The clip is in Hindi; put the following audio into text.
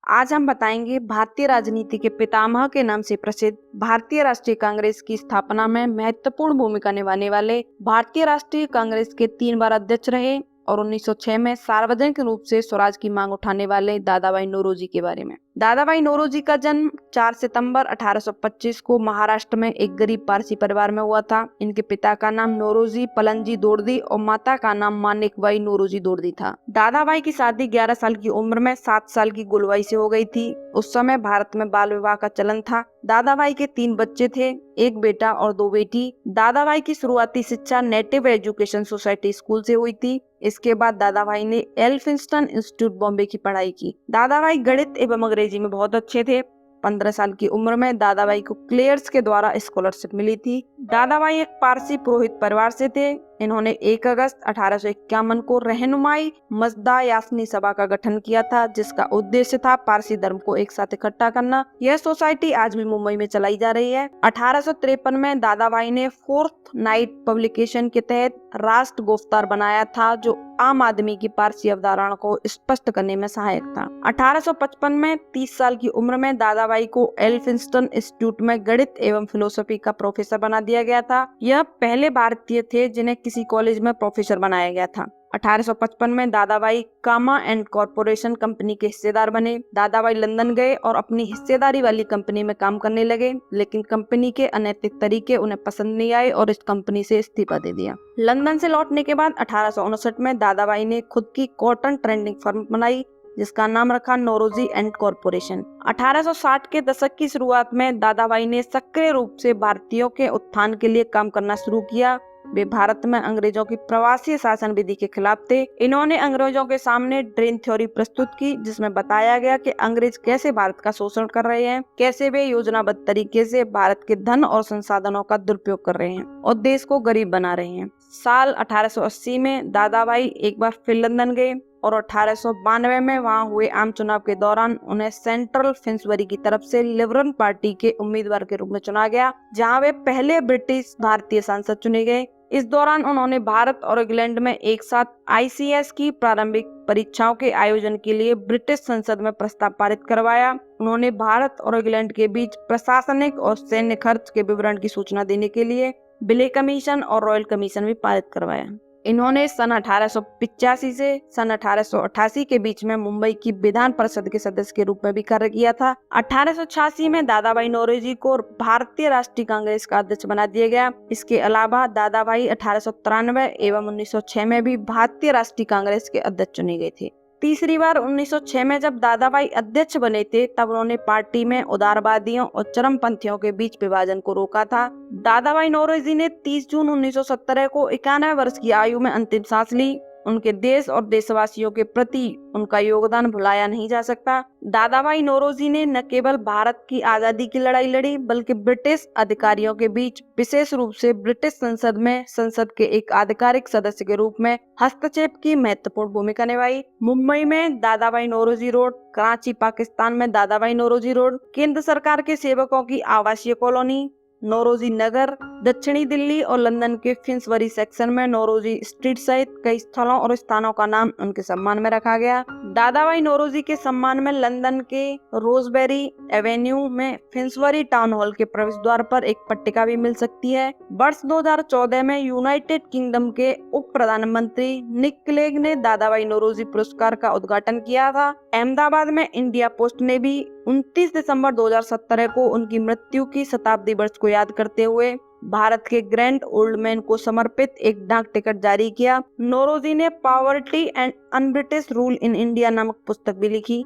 आज हम बताएंगे भारतीय राजनीति के पितामह के नाम से प्रसिद्ध भारतीय राष्ट्रीय कांग्रेस की स्थापना में महत्वपूर्ण भूमिका निभाने वाले भारतीय राष्ट्रीय कांग्रेस के 3 बार अध्यक्ष रहे और 1906 में सार्वजनिक रूप से स्वराज की मांग उठाने वाले दादाभाई नौरोजी के बारे में। दादाभाई नौरोजी का जन्म 4 सितंबर 1825 को महाराष्ट्र में एक गरीब पारसी परिवार में हुआ था। इनके पिता का नाम नौरोजी पलनजी दोर्दी और माता का नाम मानिकबाई नौरोजी दोर्दी था। दादाभाई की शादी 11 साल की उम्र में 7 साल की गुलवाई से हो गई थी। उस समय भारत में बाल विवाह का चलन था। दादाभाई के 3 बच्चे थे, एक बेटा और 2 बेटी। दादाभाई की शुरुआती शिक्षा नेटिव एजुकेशन सोसाइटी स्कूल से हुई थी। इसके बाद दादाभाई ने एल्फिंस्टन इंस्टीट्यूट बॉम्बे की पढ़ाई की। दादाभाई गणित एवं अंग्रेजी में बहुत अच्छे थे। 15 साल की उम्र में दादाभाई को क्लेयर्स के द्वारा स्कॉलरशिप मिली थी। दादाभाई एक पारसी पुरोहित परिवार से थे। इन्होंने 1 अगस्त 1851 को रहनुमाई मजदा यासनी सभा का गठन किया था, जिसका उद्देश्य था पारसी धर्म को एक साथ इकट्ठा करना। यह सोसाइटी आज भी मुंबई में चलाई जा रही है। 1853 में दादाभाई ने फोर्थ नाइट पब्लिकेशन के तहत राष्ट्र गुफ्तार बनाया था, जो आम आदमी की पारसी अवधारणा को स्पष्ट करने में सहायक था। 1855 में 30 साल की उम्र में दादाभाई को एल्फिंस्टन इंस्टीट्यूट में गणित एवं फिलोसफी का प्रोफेसर बना दिया गया था। यह पहले भारतीय थे जिन्हें किसी कॉलेज में प्रोफेसर बनाया गया था। 1855 में Dadabhai Cama and corporation company के हिस्सेदार बने। दादाभाई लंदन गए और अपनी हिस्सेदारी वाली कंपनी में काम करने लगे, लेकिन कंपनी के अनैतिक तरीके उन्हें पसंद नहीं आए और इस कंपनी से इस्तीफा दे दिया। लंदन से लौटने के बाद 1859 में दादाभाई ने खुद की कॉटन ट्रेडिंग फर्म बनाई, जिसका नाम रखा नौरोजी एंड कॉरपोरेशन। 1860 के दशक की शुरुआत में दादाभाई ने सक्रिय रूप से भारतीयों के उत्थान के लिए काम करना शुरू किया। वे भारत में अंग्रेजों की प्रवासी शासन विधि के खिलाफ थे। इन्होंने अंग्रेजों के सामने ड्रेन थ्योरी प्रस्तुत की, जिसमें बताया गया कि अंग्रेज कैसे भारत का शोषण कर रहे हैं, कैसे वे योजनाबद्ध तरीके से भारत के धन और संसाधनों का दुरुपयोग कर रहे हैं और देश को गरीब बना रहे हैं। साल 1880 में दादाभाई एक बार फिर लंदन गए और 1892 में वहां हुए आम चुनाव के दौरान उन्हें सेंट्रल फिन्सबरी की तरफ से लिबरल पार्टी के उम्मीदवार के रूप में चुना गया, जहां वे पहले ब्रिटिश भारतीय सांसद चुने गए। इस दौरान उन्होंने भारत और इंग्लैंड में एक साथ ICS की प्रारंभिक परीक्षाओं के आयोजन के लिए ब्रिटिश संसद में प्रस्ताव पारित करवाया। उन्होंने भारत और इंग्लैंड के बीच प्रशासनिक और सैन्य खर्च के विवरण की सूचना देने के लिए बिले कमीशन और रॉयल कमीशन भी पारित करवाया। इन्होंने सन 1885 से सन 1888 के बीच में मुंबई की विधान परिषद के सदस्य के रूप में भी कार्य किया था। 1886 में दादाभाई नौरोजी को भारतीय राष्ट्रीय कांग्रेस का अध्यक्ष बना दिया गया। इसके अलावा दादाभाई 1893 एवं 1906 में भी भारतीय राष्ट्रीय कांग्रेस के अध्यक्ष चुने गए थे। तीसरी बार 1906 में जब दादाभाई अध्यक्ष बने थे, तब उन्होंने पार्टी में उदारवादियों और चरमपंथियों के बीच विभाजन को रोका था। दादाभाई नौरोजी ने 30 जून 1917 को 91 वर्ष की आयु में अंतिम सांस ली। उनके देश और देशवासियों के प्रति उनका योगदान भुलाया नहीं जा सकता। दादाभाई नौरोजी ने न केवल भारत की आजादी की लड़ाई लड़ी, बल्कि ब्रिटिश अधिकारियों के बीच, विशेष रूप से ब्रिटिश संसद में संसद के एक आधिकारिक सदस्य के रूप में हस्तक्षेप की महत्वपूर्ण भूमिका निभाई। मुंबई में दादाभाई नौरोजी रोड, कराची पाकिस्तान में दादाभाई नौरोजी रोड, केंद्र सरकार के सेवकों की आवासीय कॉलोनी नौरोजी नगर, दक्षिणी दिल्ली और लंदन के फिन्सबरी सेक्शन में नौरोजी स्ट्रीट सहित कई स्थलों और स्थानों का नाम उनके सम्मान में रखा गया। दादाभाई नौरोजी के सम्मान में लंदन के रोजबेरी एवेन्यू में फिन्सबरी टाउन हॉल के प्रवेश द्वार पर एक पट्टिका भी मिल सकती है। वर्ष 2014 में यूनाइटेड किंगडम के उप प्रधानमंत्री निक क्लेग ने दादाभाई नौरोजी पुरस्कार का उद्घाटन किया था। अहमदाबाद में इंडिया पोस्ट ने भी 29 दिसंबर 2017 को उनकी मृत्यु की शताब्दी वर्ष को याद करते हुए भारत के ग्रैंड ओल्ड मैन को समर्पित एक डाक टिकट जारी किया। नौरोजी ने poverty and un-British rule in India नामक पुस्तक भी लिखी।